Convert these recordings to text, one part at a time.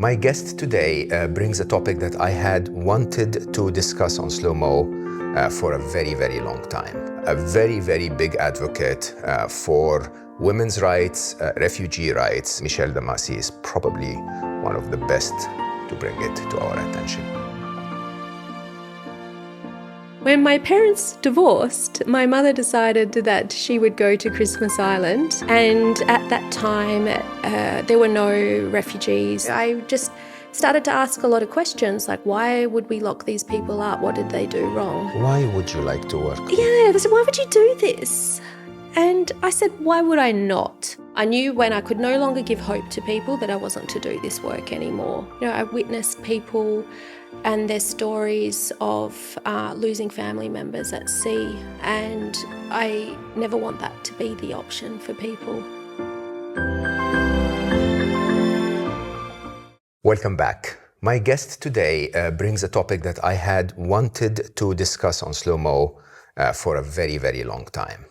My guest today brings a topic that I had wanted to discuss on Slo Mo for a very, very long time. A very, very big advocate for women's rights, refugee rights. Michelle Dimasi is probably one of the best to bring it to our attention. When my parents divorced, my mother decided that she would go to Christmas Island, and at that time there were no refugees. I just started to ask a lot of questions, like why would we lock these people up? What did they do wrong? Why would you like to work? Yeah, they said, why would you do this? And I said, why would I not? I knew when I could no longer give hope to people that I wasn't to do this work anymore. I witnessed people and their stories of losing family members at sea, and I never want that to be the option for people. Welcome back. My guest today brings a topic that I had wanted to discuss on Slo Mo for a very, very long time.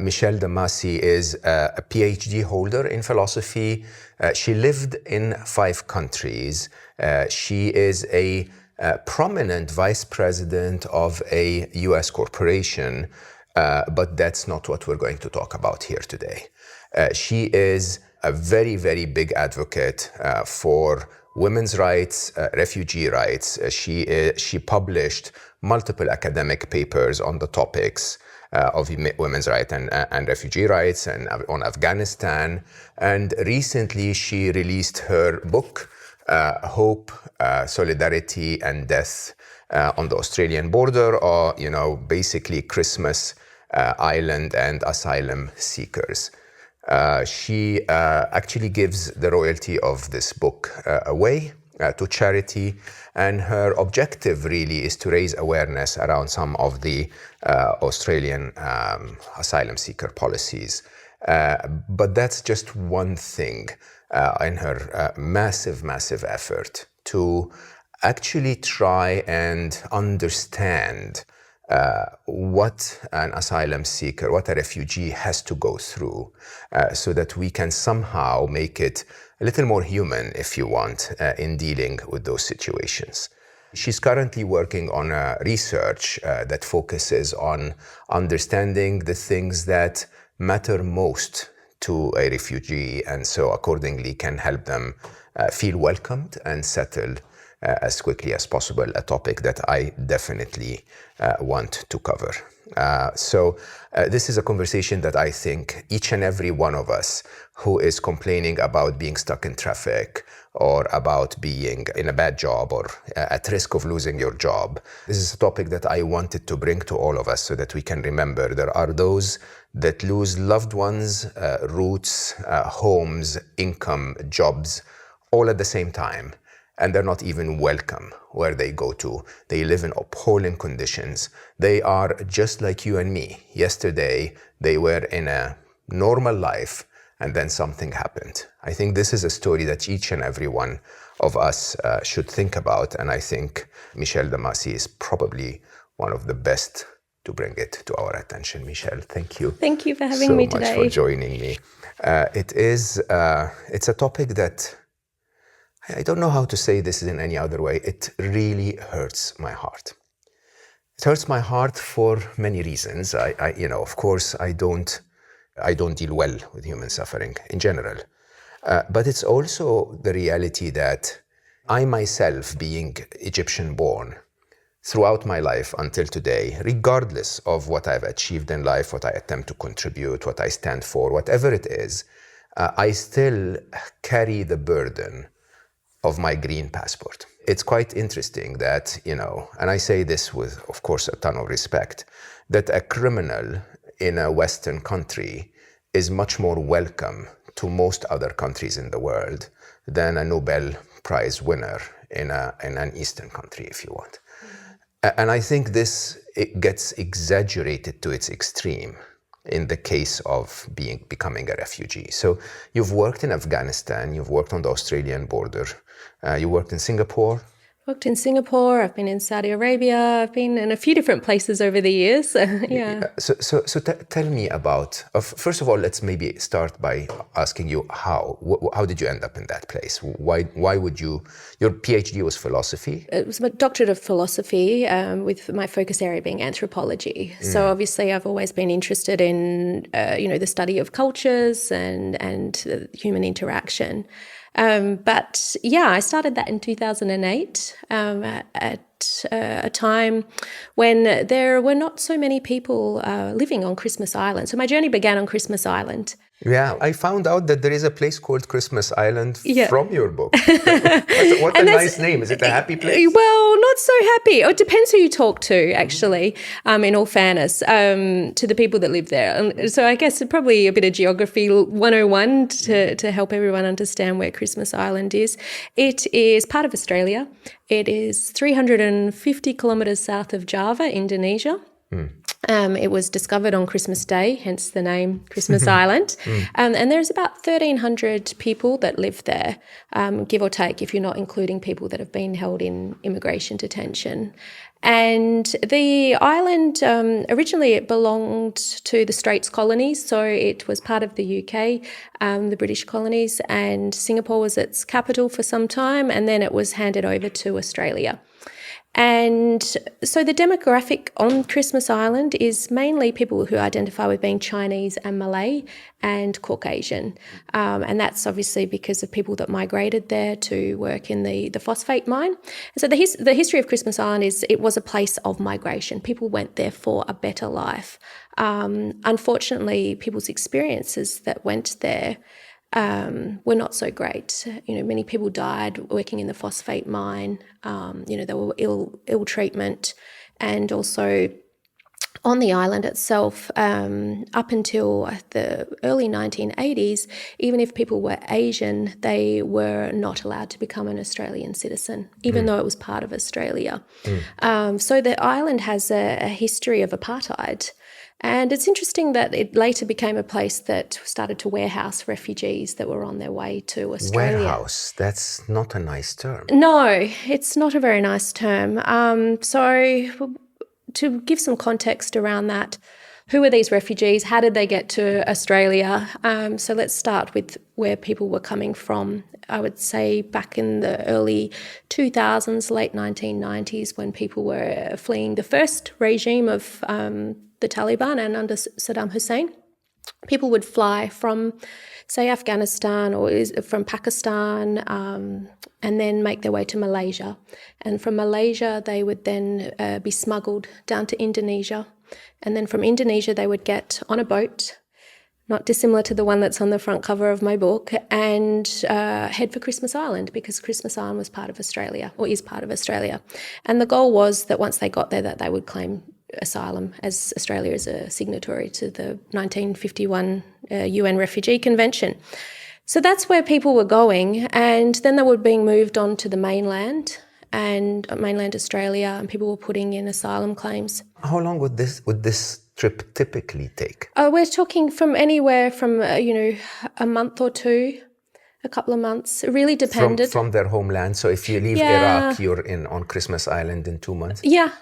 Michelle Dimasi is a PhD holder in philosophy. She lived in 5 countries. She is a prominent vice president of a US corporation, but that's not what we're going to talk about here today. She is a very, very big advocate for women's rights, refugee rights. She published multiple academic papers on the topics of women's rights and refugee rights and on Afghanistan. And recently she released her book, Hope, Solidarity and Death on the Australian Border, or, basically Christmas Island and asylum seekers. She actually gives the royalty of this book away to charity, and her objective really is to raise awareness around some of the Australian asylum seeker policies. But that's just one thing in her massive, massive effort to actually try and understand what an asylum seeker, what a refugee has to go through, so that we can somehow make it a little more human, if you want, in dealing with those situations. She's currently working on a research that focuses on understanding the things that matter most to a refugee, and so accordingly can help them feel welcomed and settled as quickly as possible, a topic that I definitely want to cover. So this is a conversation that I think each and every one of us who is complaining about being stuck in traffic or about being in a bad job or at risk of losing your job, this is a topic that I wanted to bring to all of us so that we can remember there are those that lose loved ones, roots, homes, income, jobs, all at the same time. And they're not even welcome where they go to. They live in appalling conditions. They are just like you and me. Yesterday, they were in a normal life, and then something happened. I think this is a story that each and every one of us should think about, and I think Michelle Dimasi is probably one of the best to bring it to our attention. Michelle, thank you. Thank you for having me today. So much for joining me. It's a topic that I don't know how to say this in any other way. It really hurts my heart. It hurts my heart for many reasons. Of course, I don't deal well with human suffering in general. But it's also the reality that I myself, being Egyptian-born, throughout my life until today, regardless of what I've achieved in life, what I attempt to contribute, what I stand for, whatever it is, I still carry the burden of my green passport. It's quite interesting that, and I say this with, of course, a ton of respect, that a criminal in a Western country is much more welcome to most other countries in the world than a Nobel Prize winner in an Eastern country, if you want. And I think it gets exaggerated to its extreme in the case of becoming a refugee. So you've worked in Afghanistan, you've worked on the Australian border, you worked in Singapore. worked in Singapore, I've been in Saudi Arabia, I've been in a few different places over the years. Yeah. So tell me about, first of all, let's maybe start by asking you how did you end up in that place? Why would you, your PhD was philosophy? It was a Doctorate of Philosophy with my focus area being anthropology. So obviously I've always been interested in, the study of cultures and human interaction. But yeah, I started that in 2008 at a time when there were not so many people living on Christmas Island. So my journey began on Christmas Island. Yeah, I found out that there is a place called Christmas Island from your book. What a nice name. Is it a happy place? Well, not so happy. It depends who you talk to, actually, in all fairness, to the people that live there. And so I guess probably a bit of geography 101 to help everyone understand where Christmas Island is. It is part of Australia. It is 350 kilometres south of Java, Indonesia. It was discovered on Christmas Day, hence the name Christmas Island. And there's about 1,300 people that live there, give or take, if you're not including people that have been held in immigration detention. And the island, originally it belonged to the Straits colonies, so it was part of the UK, the British colonies, and Singapore was its capital for some time, and then it was handed over to Australia. And so the demographic on Christmas Island is mainly people who identify with being Chinese and Malay and Caucasian. And that's obviously because of people that migrated there to work in the phosphate mine. And so the history of Christmas Island is it was a place of migration. People went there for a better life. Unfortunately, people's experiences that went there were not so great. Many people died working in the phosphate mine. There were ill treatment, and also on the island itself, up until the early 1980s, even if people were Asian, they were not allowed to become an Australian citizen, even though it was part of Australia. So the island has a history of apartheid. And it's interesting that it later became a place that started to warehouse refugees that were on their way to Australia. Warehouse, that's not a nice term. No, it's not a very nice term. So to give some context around that, who are these refugees? How did they get to Australia? So let's start with where people were coming from. I would say back in the early 2000s, late 1990s, when people were fleeing the first regime of the Taliban and under Saddam Hussein. People would fly from, say, Afghanistan or from Pakistan and then make their way to Malaysia. And from Malaysia, they would then be smuggled down to Indonesia. And then from Indonesia, they would get on a boat, not dissimilar to the one that's on the front cover of my book, and head for Christmas Island, because Christmas Island was part of Australia, or is part of Australia. And the goal was that once they got there, that they would claim asylum, as Australia is a signatory to the 1951 UN Refugee Convention. So that's where people were going, and then they were being moved on to the mainland Australia, and people were putting in asylum claims. How long would this trip typically take? We're talking from anywhere from a month or two, a couple of months. It really depended. From their homeland. So if you leave Iraq, you're on Christmas Island in 2 months? Yeah.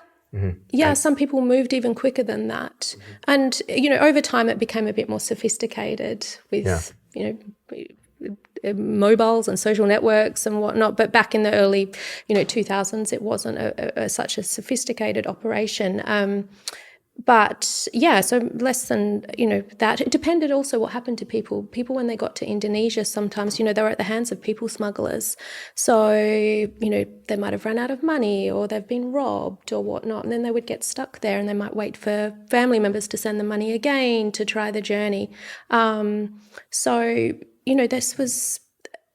Yeah, some people moved even quicker than that. And, over time it became a bit more sophisticated with, mobiles and social networks and whatnot. But back in the early, 2000s, it wasn't such a sophisticated operation. But yeah, so less than, that. It depended also what happened to people. People, when they got to Indonesia, sometimes, they were at the hands of people smugglers. So, they might have run out of money or they've been robbed or whatnot. And then they would get stuck there and they might wait for family members to send them money again to try the journey. So,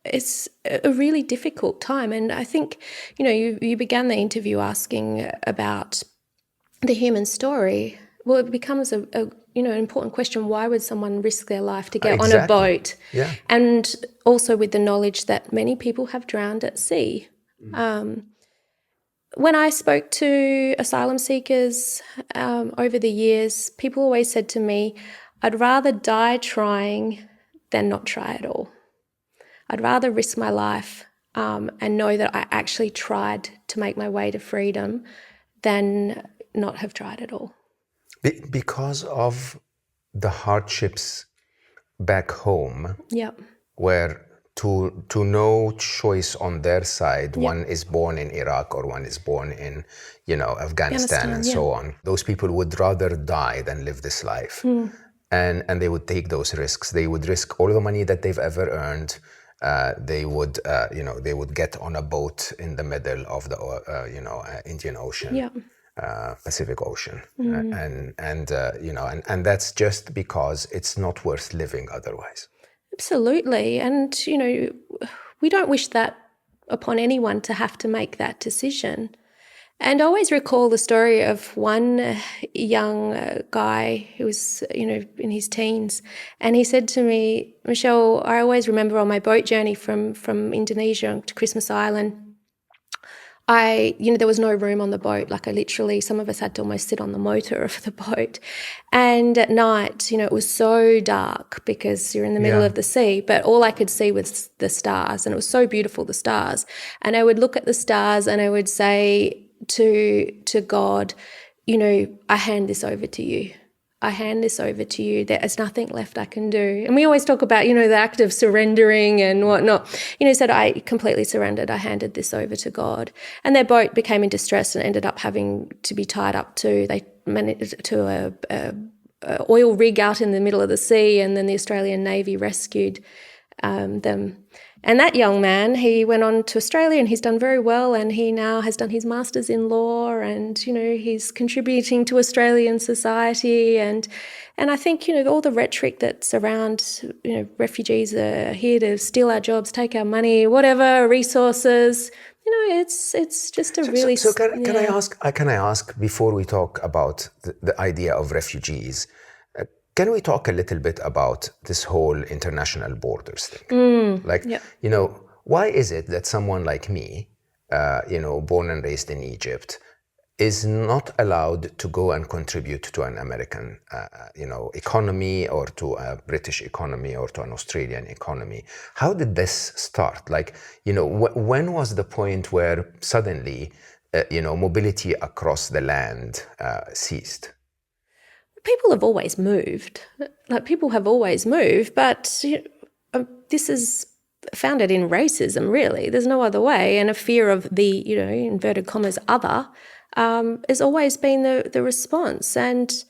it's a really difficult time. And I think, you began the interview asking about the human story. Well, it becomes an important question. Why would someone risk their life to get on a boat? Yeah. And also with the knowledge that many people have drowned at sea. When I spoke to asylum seekers over the years, people always said to me, I'd rather die trying than not try at all. I'd rather risk my life and know that I actually tried to make my way to freedom than not have tried at all. Because of the hardships back home, Yep. where to no choice on their side, Yep. one is born in Iraq or one is born in, Afghanistan and yeah. so on. Those people would rather die than live this life. And they would take those risks. They would risk all the money that they've ever earned. They would, they would get on a boat in the middle of the, Indian Ocean, Yep. Pacific Ocean, and that's just because it's not worth living otherwise. Absolutely. And, we don't wish that upon anyone to have to make that decision. And I always recall the story of one young guy who was, in his teens. And he said to me, Michelle, I always remember on my boat journey from Indonesia to Christmas Island, there was no room on the boat. Like some of us had to almost sit on the motor of the boat. And at night, it was so dark because you're in the middle of the sea, but all I could see was the stars, and it was so beautiful, the stars. And I would look at the stars and I would say to God, I hand this over to you. I hand this over to you. There's nothing left I can do. And we always talk about, the act of surrendering and whatnot. Said I completely surrendered. I handed this over to God. And their boat became in distress and ended up having to be tied up they managed to a oil rig out in the middle of the sea, and then the Australian Navy rescued them. And that young man, he went on to Australia and he's done very well, and he now has done his master's in law, and, he's contributing to Australian society. And I think, all the rhetoric that's around, refugees are here to steal our jobs, take our money, whatever, resources, it's just a really... So can I ask, before we talk about the idea of refugees, can we talk a little bit about this whole international borders thing? Why is it that someone like me, born and raised in Egypt, is not allowed to go and contribute to an American, economy, or to a British economy, or to an Australian economy? How did this start? When was the point where suddenly, mobility across the land ceased? People have always moved. People have always moved, but this is founded in racism, really. There's no other way. And a fear of the, inverted commas, other, has always been the response. And,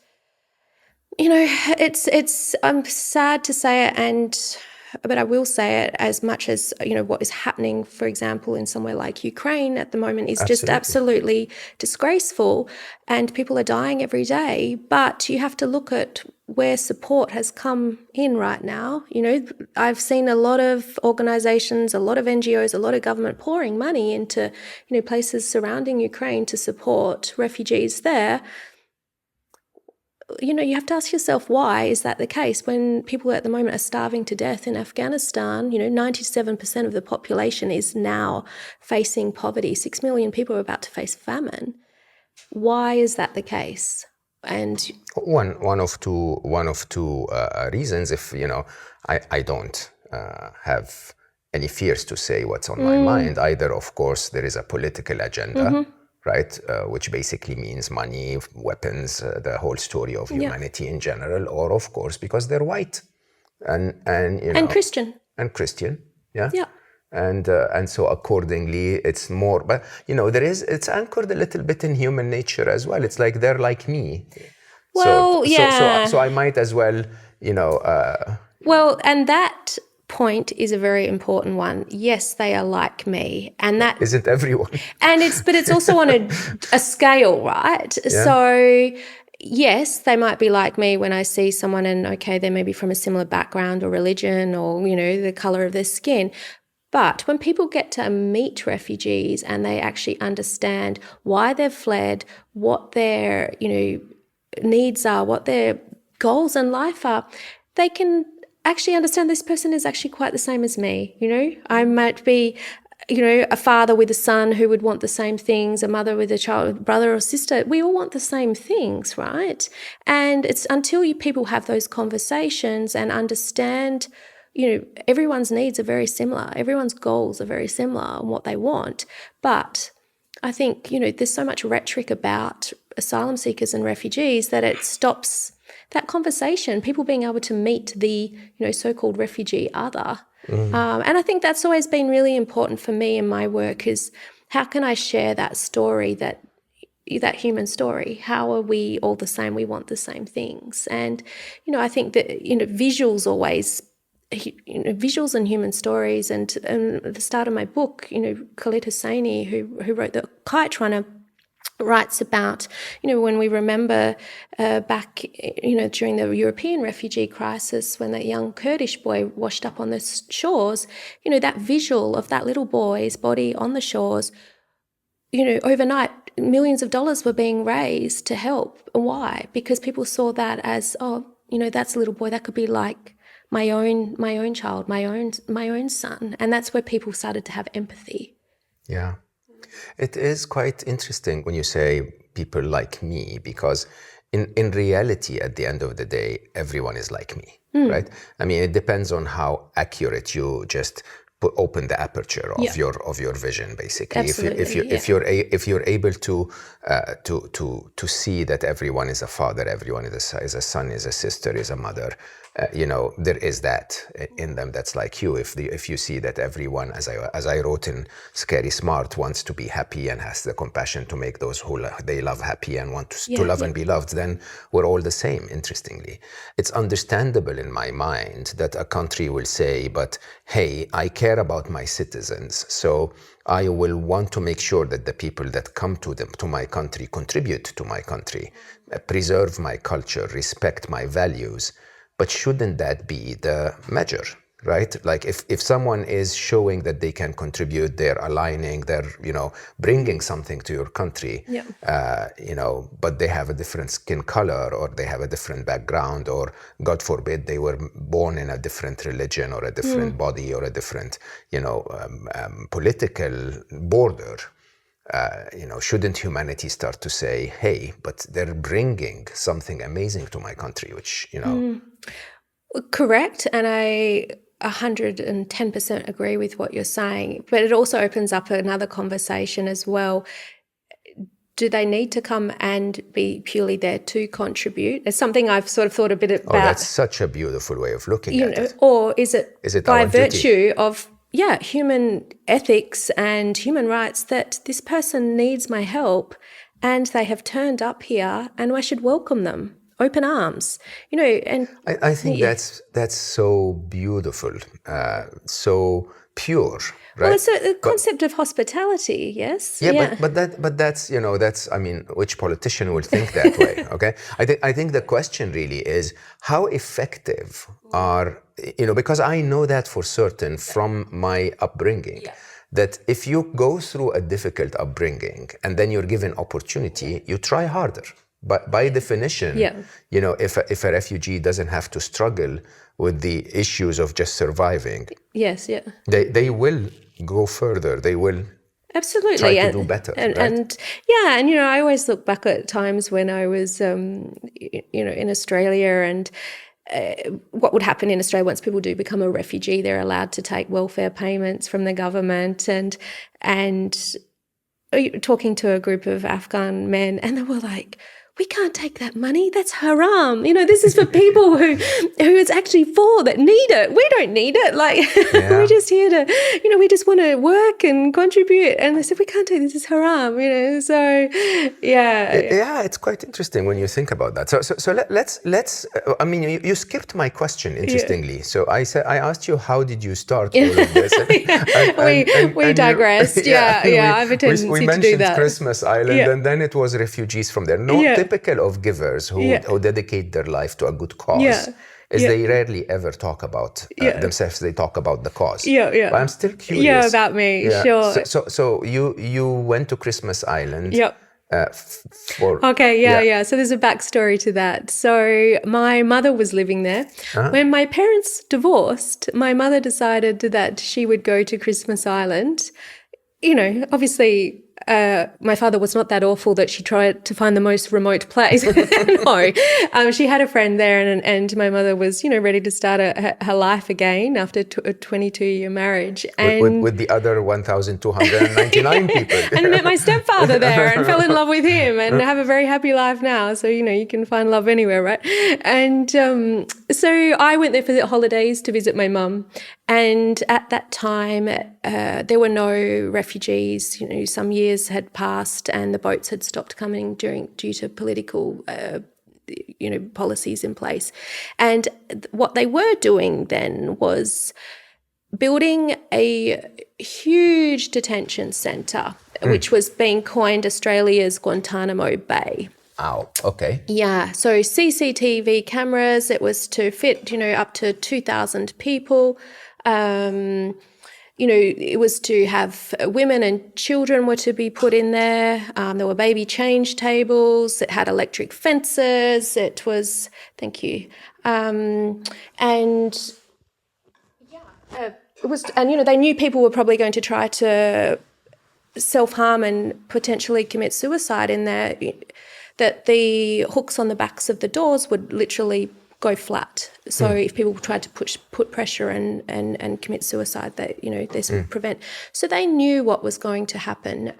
I'm sad to say it, but I will say it, as much as, what is happening, for example, in somewhere like Ukraine at the moment is just absolutely disgraceful, and people are dying every day. But you have to look at where support has come in right now. I've seen a lot of organisations, a lot of NGOs, a lot of government pouring money into, places surrounding Ukraine to support refugees there. You have to ask yourself, why is that the case when people at the moment are starving to death in Afghanistan? 97% of the population is now facing poverty. 6 million people are about to face famine. Why is that the case? And one of two reasons. If I don't have any fears to say what's on my mind. Either, of course, there is a political agenda. Right, which basically means money, weapons, the whole story of humanity in general, or of course because they're white and Christian, and so accordingly it's more. But it's anchored a little bit in human nature as well. It's like they're like me. Well, so I might as well, Well, and that point is a very important one. Yes, they are like me, and that isn't everyone. And it's also on a scale, right? Yeah. So yes, they might be like me when I see someone, and okay, they may be from a similar background or religion, or the color of their skin. But when people get to meet refugees and they actually understand why they've fled, what their needs are, what their goals in life are, they can actually understand this person is actually quite the same as me. I might be, a father with a son who would want the same things, a mother with a child, brother or sister. We all want the same things, right? And it's until people have those conversations and understand everyone's needs are very similar. Everyone's goals are very similar on what they want. But I think, there's so much rhetoric about asylum seekers and refugees that it stops that conversation, people being able to meet the, so-called refugee other. And I think that's always been really important for me in my work is how can I share that story, that human story? How are we all the same? We want the same things. And, I think that, visuals always, visuals and human stories. And at the start of my book, Khalid Hosseini, who wrote The Kite Runner, writes about, when we remember back, during the European refugee crisis, when that young Kurdish boy washed up on the shores, that visual of that little boy's body on the shores, overnight, millions of dollars were being raised to help. Why? Because people saw that as, that's a little boy, that could be like my own child, my own son. And that's where people started to have empathy. Yeah. It is quite interesting when you say people like me, because in reality, at the end of the day, everyone is like me, right? I mean, it depends on how accurate you just open the aperture of your vision, basically. Absolutely, if you're able to see that everyone is a father, everyone is a son, is a sister, is a mother. There is that in them that's like you. If you see that everyone, as I wrote in Scary Smart, wants to be happy and has the compassion to make those who they love happy and want to love and be loved, then we're all the same, interestingly. It's understandable in my mind that a country will say, but hey, I care about my citizens, so I will want to make sure that the people that come to my country contribute to my country, preserve my culture, respect my values. But shouldn't that be the measure, right? Like if someone is showing that they can contribute, they're aligning, they're, bringing something to your country, but they have a different skin color, or they have a different background, or God forbid, they were born in a different religion or a different body or a different, political border. Shouldn't humanity start to say, hey, but they're bringing something amazing to my country, which, Correct. And I 110% agree with what you're saying. But it also opens up another conversation as well. Do they need to come and be purely there to contribute? It's something I've sort of thought a bit about. Oh, that's such a beautiful way of looking at it. Or is it by virtue duty? of human ethics and human rights that this person needs my help and they have turned up here and I should welcome them, open arms, and I think that's so beautiful, so pure, right? Well, it's the concept of hospitality, yes. Yeah. But that's I mean, which politician will think that way? Okay, I think the question really is how effective are, because I know that for certain from my upbringing, that if you go through a difficult upbringing and then you're given opportunity, you try harder. But by definition, if a refugee doesn't have to struggle with the issues of just surviving, they will go further. They will absolutely try to do better. And I always look back at times when I was, in Australia, and what would happen in Australia once people do become a refugee, they're allowed to take welfare payments from the government, and talking to a group of Afghan men, and they were like, we can't take that money. That's haram. This is for people who it's actually for, that need it. We don't need it. Like, we're just here to, we just want to work and contribute. And they said, we can't take this. It's haram, So, Yeah, it's quite interesting when you think about that. So let's. I mean, you skipped my question, interestingly. So I asked you, how did you start all of this? We digressed. I have a tendency we to do that. We mentioned Christmas Island, and then it was refugees from there. Typical of givers who dedicate their life to a good cause is they rarely ever talk about themselves. They talk about the cause. But I'm still curious. Yeah, about me. Sure. So you went to Christmas Island. Yep. So there's a backstory to that. So my mother was living there. When my parents divorced, my mother decided that she would go to Christmas Island. Obviously my father was not that awful that she tried to find the most remote place. No, she had a friend there, and my mother was, ready to start her life again after a 22-year marriage. And with the other 1,299 people. And met my stepfather there and fell in love with him and have a very happy life now. So, you can find love anywhere, right? And so I went there for the holidays to visit my mum. And at that time, there were no refugees. Some years had passed and the boats had stopped coming due to political, policies in place. And what they were doing then was building a huge detention centre, which was being coined Australia's Guantanamo Bay. Oh, okay. Yeah, so CCTV cameras, it was to fit, up to 2,000 people. It was to have women and children were to be put in there. There were baby change tables. It had electric fences. It was, thank you. It was, and they knew people were probably going to try to self-harm and potentially commit suicide in there. That the hooks on the backs of the doors would literally go flat. So if people tried to put pressure and commit suicide, this would prevent. So they knew what was going to happen.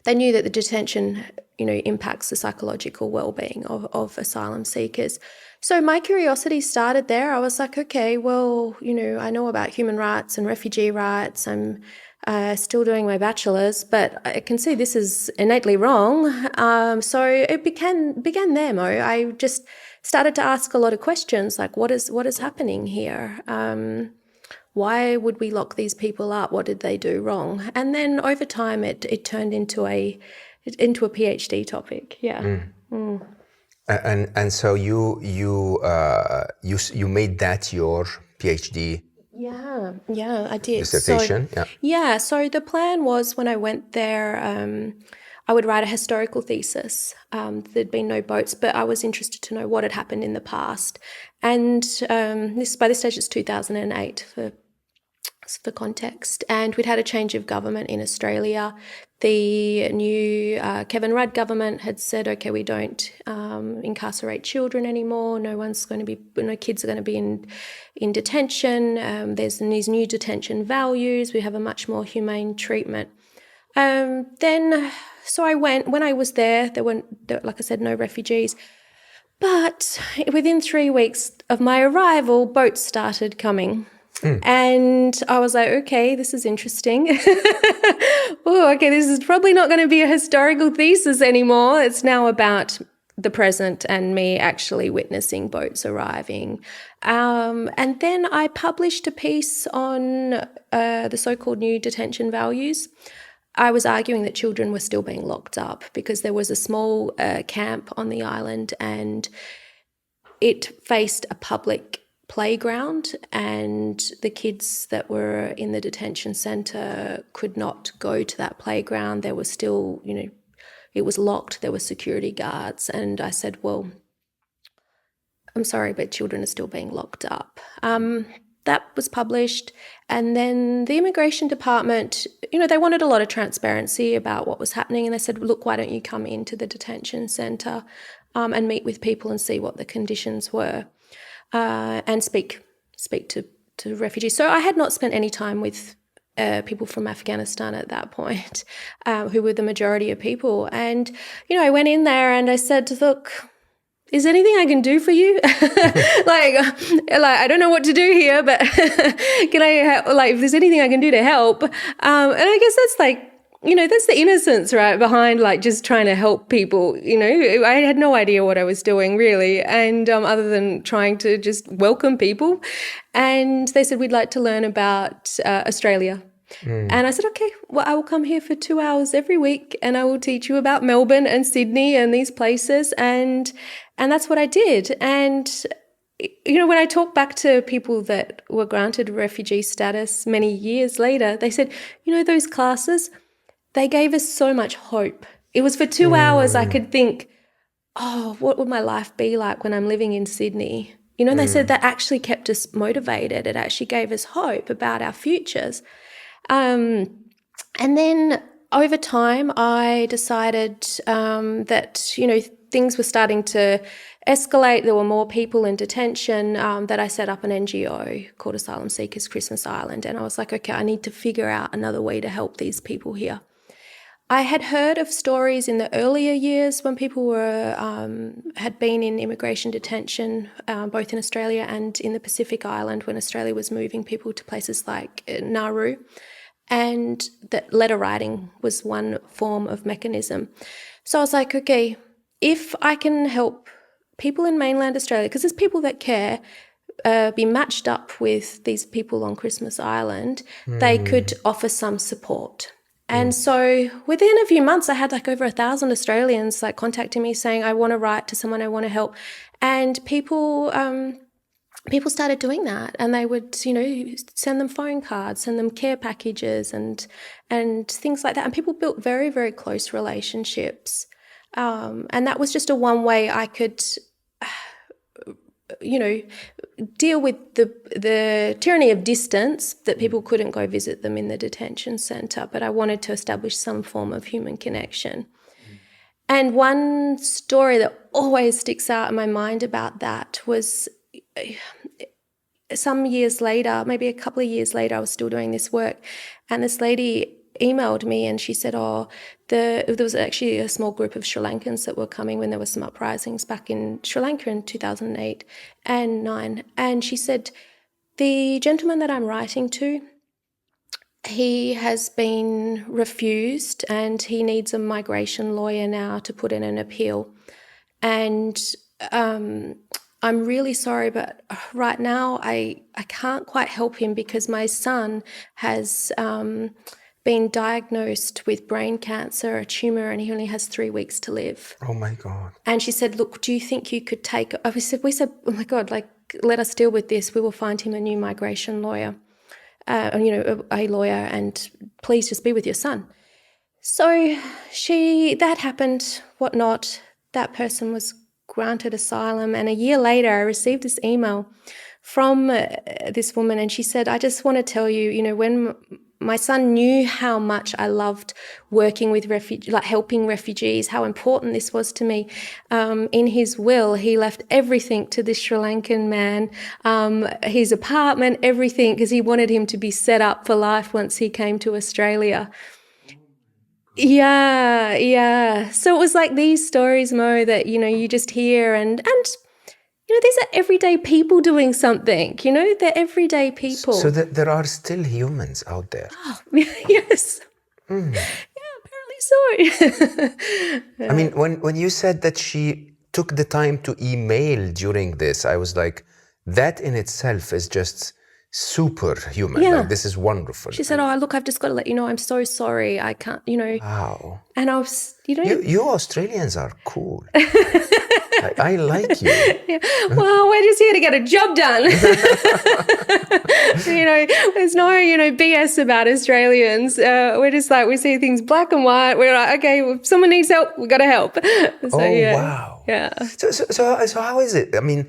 They knew that the detention, impacts the psychological well-being of asylum seekers. So my curiosity started there. I was like, okay, well, I know about human rights and refugee rights. I'm still doing my bachelor's, but I can see this is innately wrong. So it began there, Mo. I just started to ask a lot of questions, like what is happening here? Why would we lock these people up? What did they do wrong? And then over time, it turned into a PhD topic. Yeah. And so you made that your PhD. Yeah, I did. Dissertation. So the plan was when I went there, I would write a historical thesis. There'd been no boats, but I was interested to know what had happened in the past. And by this stage, it's 2008 for context. And we'd had a change of government in Australia. The new Kevin Rudd government had said, okay, we don't incarcerate children anymore. No kids are going to be in detention. There's these new detention values. We have a much more humane treatment. So I went. When I was there, there were, like I said, no refugees. But within 3 weeks of my arrival, boats started coming. And I was like, okay, this is interesting. This is probably not going to be a historical thesis anymore. It's now about the present and me actually witnessing boats arriving. And then I published a piece on the so-called new detention values. I was arguing that children were still being locked up because there was a small camp on the island and it faced a public playground, and the kids that were in the detention centre could not go to that playground. There was still, it was locked. There were security guards. And I said, well, I'm sorry, but children are still being locked up. That was published. And then the immigration department, they wanted a lot of transparency about what was happening. And they said, look, why don't you come into the detention centre and meet with people and see what the conditions were. And speak to refugees. So I had not spent any time with people from Afghanistan at that point, who were the majority of people. And, I went in there and I said, look, is there anything I can do for you? like I don't know what to do here, but can I, if there's anything I can do to help? And I guess that's that's the innocence, right, behind just trying to help people. I had no idea what I was doing really, and other than trying to just welcome people. And they said, we'd like to learn about Australia. And I said, okay, well, I will come here for 2 hours every week and I will teach you about Melbourne and Sydney and these places. And that's what I did. And when I talk back to people that were granted refugee status many years later, they said, those classes, they gave us so much hope. It was for 2 hours I could think, oh, what would my life be like when I'm living in Sydney? And they said that actually kept us motivated. It actually gave us hope about our futures. And then over time, I decided that, things were starting to escalate. There were more people in detention, that I set up an NGO called Asylum Seekers Christmas Island. And I was like, okay, I need to figure out another way to help these people here. I had heard of stories in the earlier years when people were had been in immigration detention, both in Australia and in the Pacific Island, when Australia was moving people to places like Nauru, and that letter writing was one form of mechanism. So I was like, okay, if I can help people in mainland Australia, because there's people that care, be matched up with these people on Christmas Island, they could offer some support. And so within a few months, I had like over 1,000 Australians like contacting me saying, I want to write to someone, I want to help. And people started doing that, and they would, send them phone cards, send them care packages and things like that. And people built very, very close relationships. And that was just a one way I could, deal with the tyranny of distance, that people couldn't go visit them in the detention centre, but I wanted to establish some form of human connection. And one story that always sticks out in my mind about that was some years later, maybe a couple of years later, I was still doing this work, and this lady emailed me and she said, there was actually a small group of Sri Lankans that were coming when there were some uprisings back in Sri Lanka in 2008 and 9. And she said, the gentleman that I'm writing to, he has been refused and he needs a migration lawyer now to put in an appeal. And I'm really sorry, but right now I can't quite help him because my son has been diagnosed with brain cancer, a tumour, and he only has 3 weeks to live. Oh my God. And she said, look, do you think you could take... We said, oh my God, let us deal with this. We will find him a new migration lawyer, a lawyer, and please just be with your son. So that happened, whatnot. That person was granted asylum. And a year later, I received this email from this woman, and she said, I just want to tell you, when my son knew how much I loved working with helping refugees, how important this was to me. In his will, he left everything to this Sri Lankan man, his apartment, everything, because he wanted him to be set up for life once he came to Australia. Yeah. So it was like these stories, Mo, that, you just hear and these are everyday people doing something, they're everyday people. So there are still humans out there. Oh, yes. Yeah, apparently so. I mean, when you said that she took the time to email during this, I was like, that in itself is just superhuman. Yeah. Like, this is wonderful. She said, look, I've just got to let you know, I'm so sorry. I can't, Wow. And I was, You Australians are cool. I like you. Yeah. Well, we're just here to get a job done. There's no, BS about Australians. We're just like, we see things black and white. We're like, okay, if someone needs help, we've got to help. So, wow. Yeah. So how is it? I mean,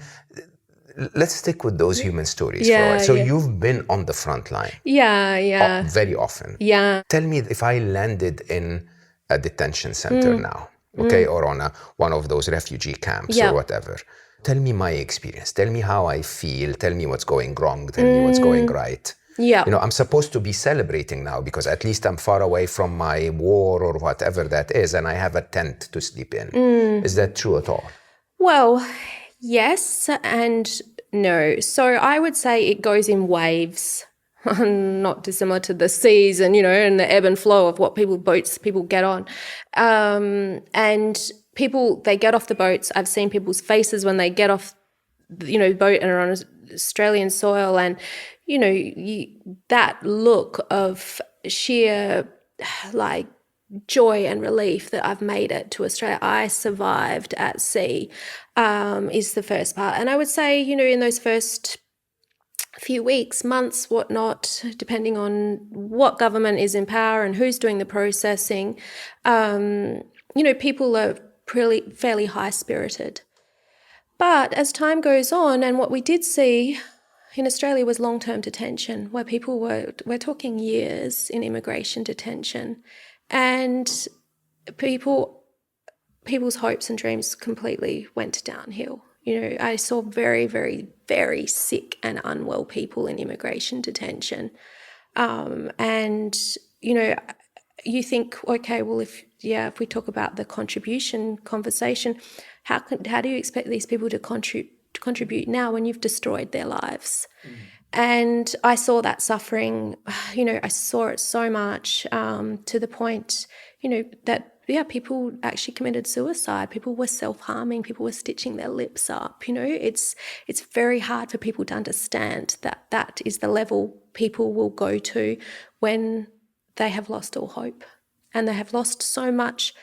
let's stick with those human stories for a while. So you've been on the front line. Yeah. Very often. Yeah. Tell me, if I landed in a detention center now, okay, or on one of those refugee camps or whatever. Tell me my experience. Tell me how I feel. Tell me what's going wrong. Tell me what's going right. Yeah. I'm supposed to be celebrating now because at least I'm far away from my war or whatever that is, and I have a tent to sleep in. Is that true at all? Well, yes and no. So I would say it goes in waves. Not dissimilar to the seas and, and the ebb and flow of what boats people get on. And people, they get off the boats. I've seen people's faces when they get off, boat and are on Australian soil. And, that look of sheer, joy and relief that I've made it to Australia. I survived at sea, is the first part. And I would say, in those first few weeks, months, whatnot, depending on what government is in power and who's doing the processing, people are fairly high-spirited. But as time goes on, and what we did see in Australia was long-term detention, where people we're talking years in immigration detention. And people's hopes and dreams completely went downhill. I saw very, very, very sick and unwell people in immigration detention. And, you think, okay, well, if we talk about the contribution conversation, how do you expect these people to contribute now when you've destroyed their lives? And I saw that suffering, I saw it so much, to the point, that people actually committed suicide. People were self-harming. People were stitching their lips up. It's very hard for people to understand that that is the level people will go to when they have lost all hope, and they have lost so much,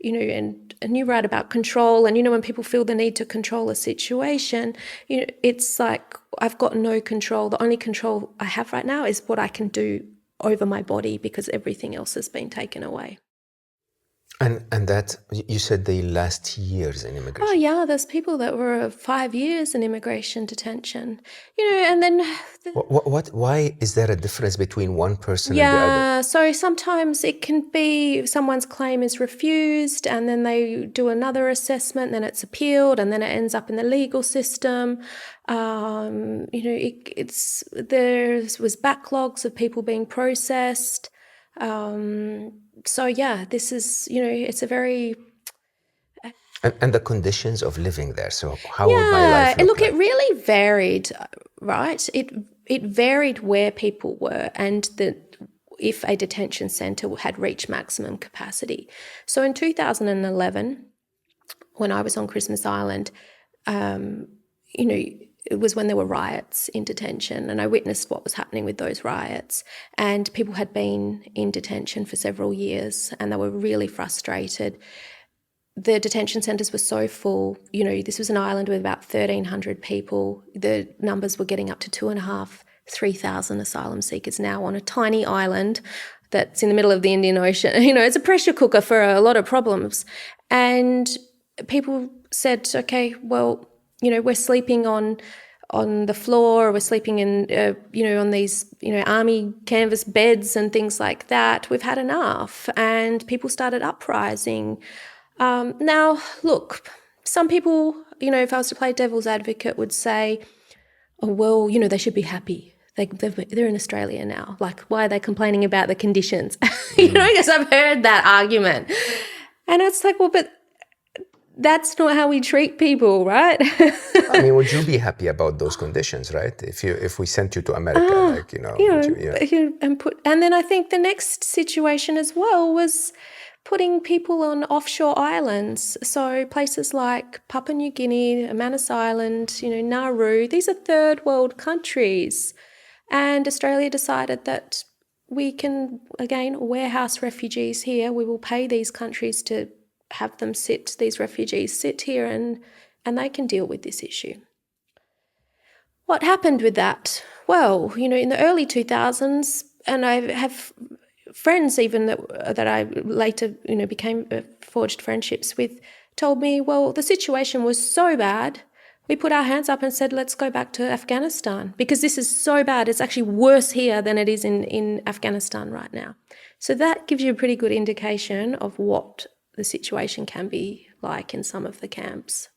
and you write about control, and when people feel the need to control a situation, it's like, I've got no control. The only control I have right now is what I can do over my body, because everything else has been taken away. And that, you said they last years in immigration. Oh yeah, there's people that were 5 years in immigration detention, and then. Why is there a difference between one person and the other? Yeah, so sometimes it can be someone's claim is refused, and then they do another assessment, then it's appealed, and then it ends up in the legal system. There was backlogs of people being processed. So yeah, this is, it's a very... And the conditions of living there. So how would my life look like? It really varied, right? It varied where people were, and if a detention centre had reached maximum capacity. So in 2011, when I was on Christmas Island, it was when there were riots in detention, and I witnessed what was happening with those riots. And people had been in detention for several years, and they were really frustrated. The detention centres were so full. This was an island with about 1,300 people. The numbers were getting up to 2,500, 3,000 asylum seekers now on a tiny island that's in the middle of the Indian Ocean. It's a pressure cooker for a lot of problems. And people said, okay, well, we're sleeping on the floor, we're sleeping in, on these, army canvas beds and things like that. We've had enough. And people started uprising. Now, look, some people, if I was to play devil's advocate, would say, oh, well, they should be happy. They're in Australia now. Like, why are they complaining about the conditions? Because I've heard that argument. And it's like, well, but that's not how we treat people, right? I mean, would you be happy about those conditions, right? If we sent you to America, and then I think the next situation as well was putting people on offshore islands. So places like Papua New Guinea, Manus Island, Nauru, these are third world countries. And Australia decided that we can, again, warehouse refugees here. We will pay these countries to have them these refugees sit here, and they can deal with this issue. What happened with that? Well, in the early 2000s, and I have friends even that I later, became forged friendships with, told me, well, the situation was so bad, we put our hands up and said, let's go back to Afghanistan, because this is so bad. It's actually worse here than it is in Afghanistan right now. So that gives you a pretty good indication of what the situation can be like in some of the camps.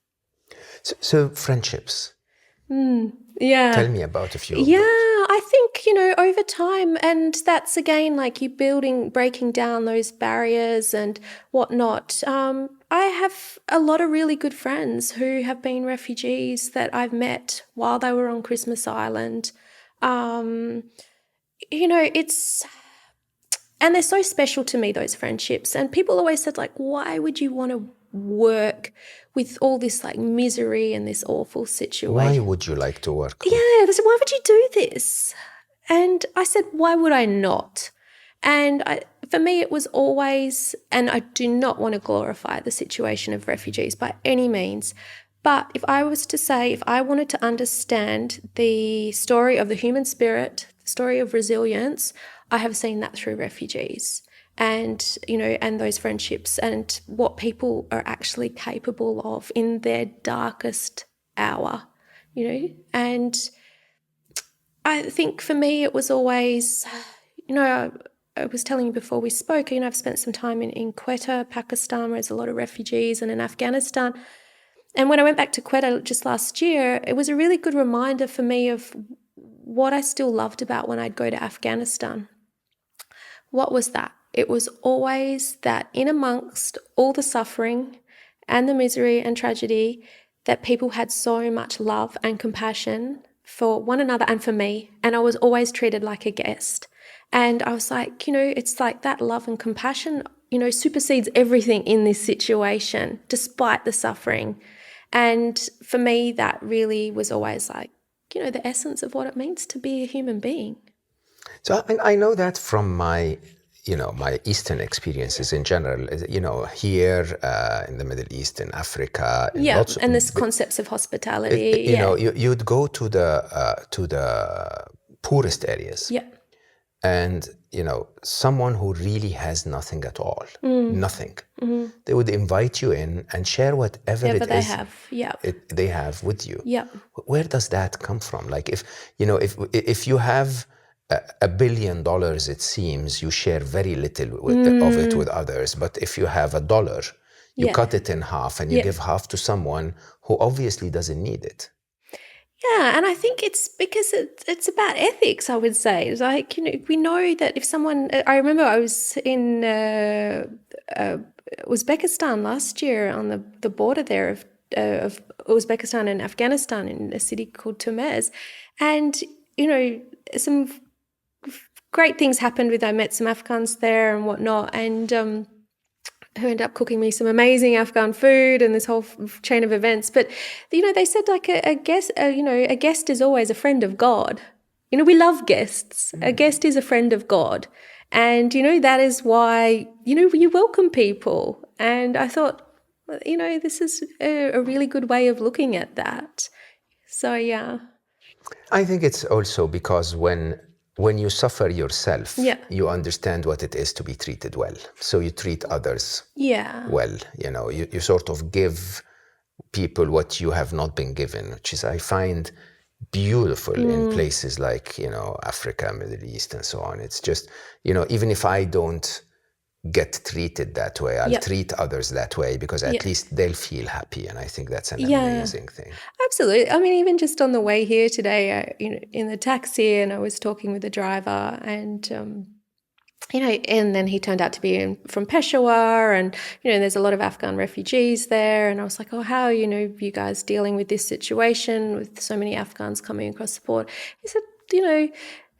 So friendships. Yeah. Tell me about a few of Yeah, those. I think, over time, and that's again like you breaking down those barriers and whatnot. I have a lot of really good friends who have been refugees that I've met while they were on Christmas Island. And they're so special to me, those friendships. And people always said, like, why would you want to work with all this like misery and this awful situation? Why would you like to work? Yeah, they said, why would you do this? And I said, why would I not? And for me, it was always, and I do not want to glorify the situation of refugees by any means, but if I was to say, if I wanted to understand the story of the human spirit, the story of resilience, I have seen that through refugees and, and those friendships and what people are actually capable of in their darkest hour, and I think for me it was always, I was telling you before we spoke, I've spent some time in Quetta, Pakistan, where there's a lot of refugees, and in Afghanistan. And when I went back to Quetta just last year, it was a really good reminder for me of what I still loved about when I'd go to Afghanistan. What was that? It was always that in amongst all the suffering and the misery and tragedy, that people had so much love and compassion for one another and for me. And I was always treated like a guest. And I was like, it's like that love and compassion, supersedes everything in this situation, despite the suffering. And for me, that really was always like, the essence of what it means to be a human being. So I know that from my Eastern experiences in general, here in the Middle East, in Africa. And this concepts of hospitality. You'd go to the poorest areas. Yeah. And, someone who really has nothing at all, nothing, they would invite you in and share whatever it they is have. Yeah. they have with you. Yeah. Where does that come from? Like if you have $1 billion, it seems you share very little of it with others. But if you have $1, you cut it in half and you give half to someone who obviously doesn't need it. Yeah, and I think it's because it's about ethics, I would say. It's like, we know that if someone... I remember I was in Uzbekistan last year on the border there of Uzbekistan and Afghanistan in a city called Tumez. And, some great things happened I met some Afghans there and whatnot, and who ended up cooking me some amazing Afghan food and this whole chain of events. But, they said like a guest is always a friend of God. We love guests. A guest is a friend of God. And, that is why, you welcome people. And I thought, this is a really good way of looking at that. So, yeah. I think it's also because when you suffer yourself, you understand what it is to be treated well. So you treat others well. You sort of give people what you have not been given, which is, I find, beautiful in places like, Africa, Middle East, and so on. It's just, even if I don't get treated that way, I'll treat others that way, because at least they'll feel happy. And I think that's an amazing thing. Absolutely. I mean, even just on the way here today, in the taxi, and I was talking with the driver, and, and then he turned out to be from Peshawar, and, there's a lot of Afghan refugees there. And I was like, oh, how, you guys dealing with this situation with so many Afghans coming across the border? He said,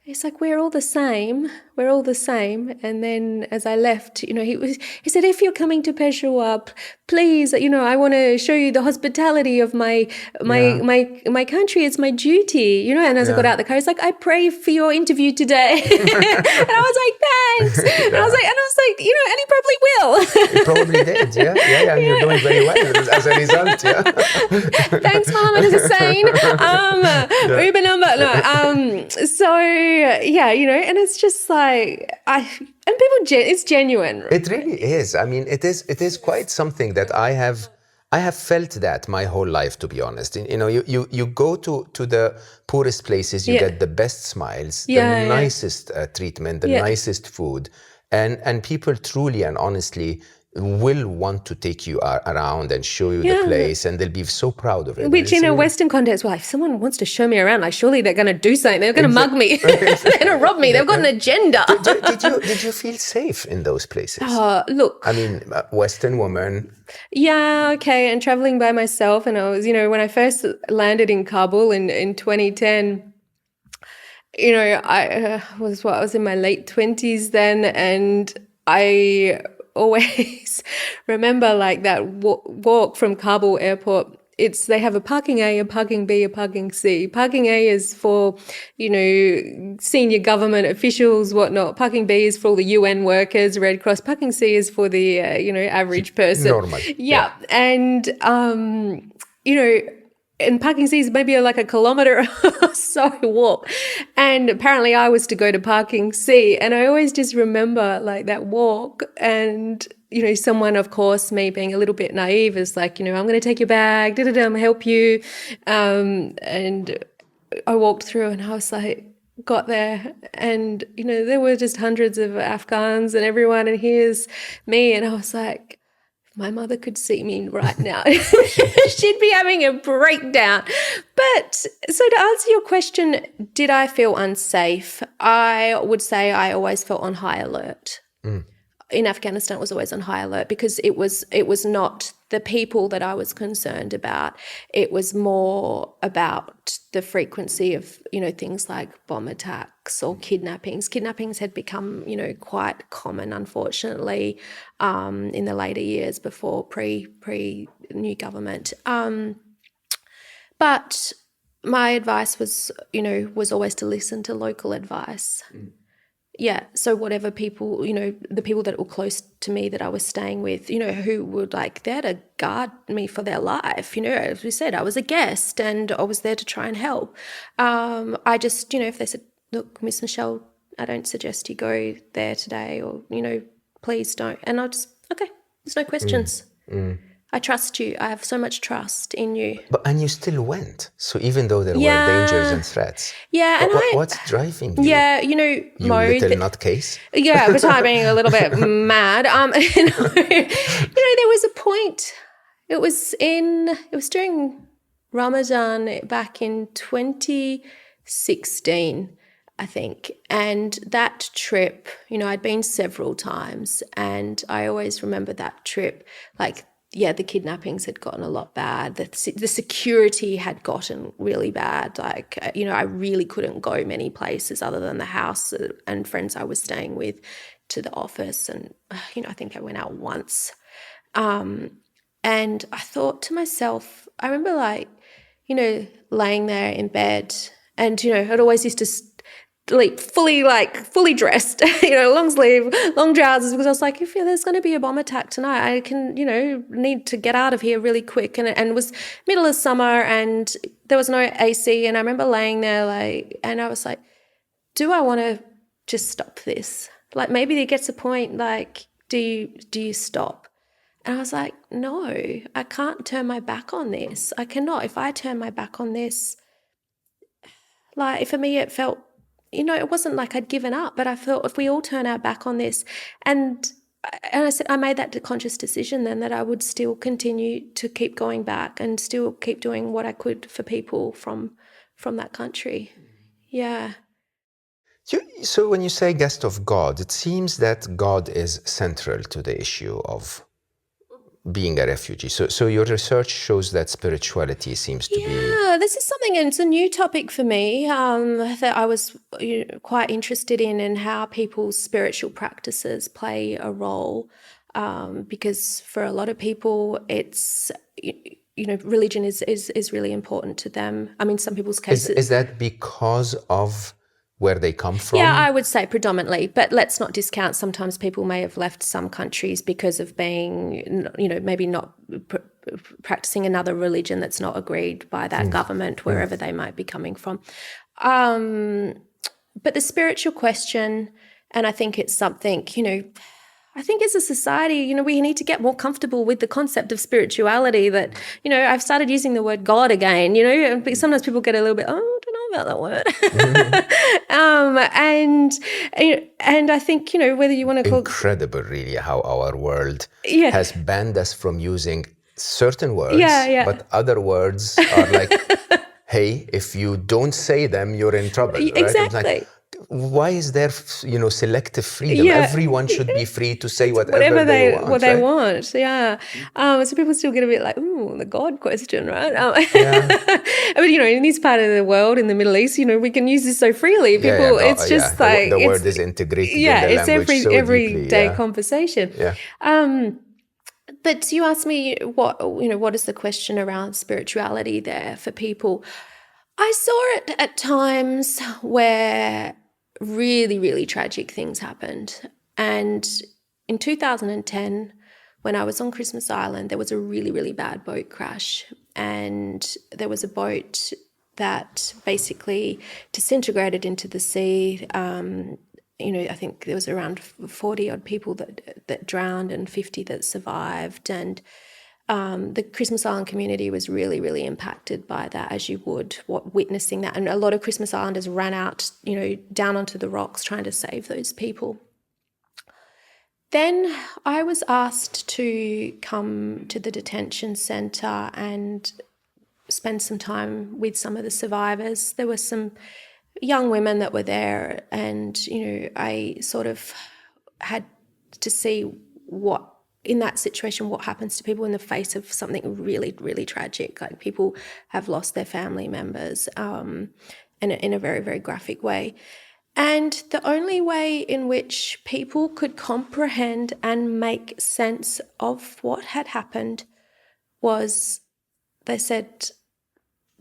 it's like, we're all the same. We're all the same. And then as I left, he said, if you're coming to Peshawar, please, I want to show you the hospitality of my country. It's my duty, And as I got out the car, he's like, I pray for your interview today. And I was like, thanks. And I was like, and he probably will. He probably did, yeah. And you're doing very well as a result, Thanks, Mom. It is a saying. Uber number. No. So, and it's just like, it's genuine. It really is. I mean, it is quite something that I have felt that my whole life, to be honest. You go to the poorest places, you get the best smiles, the nicest treatment, the nicest food, and people truly and honestly will want to take you around and show you the place, and they'll be so proud of it. Which in a Western context, well, if someone wants to show me around, like, surely they're going to do something. They're going to mug me. They're going to rob me. They've got an agenda. Did you feel safe in those places? Look. I mean, Western woman. Yeah, okay. And traveling by myself, and I was, when I first landed in Kabul in 2010, I was in my late 20s then, and I always remember like that walk from Kabul airport. They have a parking A, a parking B, a parking C. Parking A is for, senior government officials, whatnot. Parking B is for all the UN workers, Red Cross. Parking C is for the, average person. Normal. Yeah. And, and parking C is maybe like a kilometre or so walk. And apparently I was to go to parking C. And I always just remember like that walk, and, someone, of course, me being a little bit naive, is like, I'm going to take your bag, I'm going to help you. And I walked through and I was like, got there, and there were just hundreds of Afghans and everyone, and here's me, and I was like, my mother could see me right now. She'd be having a breakdown. But so to answer your question, did I feel unsafe? I would say I always felt on high alert. In Afghanistan, it was always on high alert because it was not the people that I was concerned about. It was more about the frequency of, things like bomb attacks or kidnappings. Kidnappings had become, quite common, unfortunately, in the later years before pre new government. But my advice was, was always to listen to local advice. Yeah, so whatever people, the people that were close to me that I was staying with, who were there to guard me for their life. As we said, I was a guest and I was there to try and help. I just, if they said, look, Miss Michelle, I don't suggest you go there today, or, please don't. And I'll just, okay, there's no questions. I trust you. I have so much trust in you. And you still went. So even though there were dangers and threats. Yeah. And what's driving you? Yeah, You little nutcase? Yeah, besides being a little bit mad. There was a point. It was during Ramadan back in 2016, I think. And that trip, I'd been several times, and I always remember that trip, the kidnappings had gotten a lot bad. The security had gotten really bad. I really couldn't go many places other than the house and friends I was staying with to the office. And, I think I went out once. And I thought to myself, I remember laying there in bed, and, I'd always used to fully dressed, long sleeve, long trousers, because I was like, if there's going to be a bomb attack tonight, I can, need to get out of here really quick. And it was middle of summer and there was no AC. And I remember laying there and I was like, do I want to just stop this? Maybe there gets a point, do you stop? And I was like, no, I can't turn my back on this. I cannot. If I turn my back on this, for me, it felt, it wasn't like I'd given up, but I felt if we all turn our back on this, and I said, I made that conscious decision then that I would still continue to keep going back and still keep doing what I could for people from that country. Yeah. So when you say guest of God, it seems that God is central to the issue of being a refugee. So your research shows that spirituality seems to be... Yeah, this is something, and it's a new topic for me that I was quite interested in, and how people's spiritual practices play a role, because for a lot of people it's, religion is really important to them. I mean, some people's cases... Is that because of where they come from? Yeah, I would say predominantly, but let's not discount sometimes people may have left some countries because of being, maybe not practicing another religion that's not agreed by that government, wherever they might be coming from. But the spiritual question, and I think it's something, I think as a society, we need to get more comfortable with the concept of spirituality, that, I've started using the word God again, sometimes people get a little bit, I don't know about that word. And I think, whether you want to call... Incredible, really, how our world has banned us from using certain words, but other words are like, hey, if you don't say them, you're in trouble. Right? Exactly. Why is there, selective freedom? Everyone should be free to say whatever they want. What they want, yeah. So people still get a bit like, ooh, the God question, right? But, in this part of the world, in the Middle East, we can use this so freely. People, it's just like... The word is integrated in the language it's so everyday deeply, conversation. Yeah. But you asked me what is the question around spirituality there for people? I saw it at times where really, really tragic things happened. And in 2010, when I was on Christmas Island, there was a really, really bad boat crash. And there was a boat that basically disintegrated into the sea. I think there was around 40 odd people that drowned and 50 that survived. And the Christmas Island community was really, really impacted by that, as you would, witnessing that. And a lot of Christmas Islanders ran out, down onto the rocks trying to save those people. Then I was asked to come to the detention centre and spend some time with some of the survivors. There were some young women that were there, and, I sort of had to see in that situation, what happens to people in the face of something really, really tragic. Like, people have lost their family members in a very, very graphic way. And the only way in which people could comprehend and make sense of what had happened was, they said,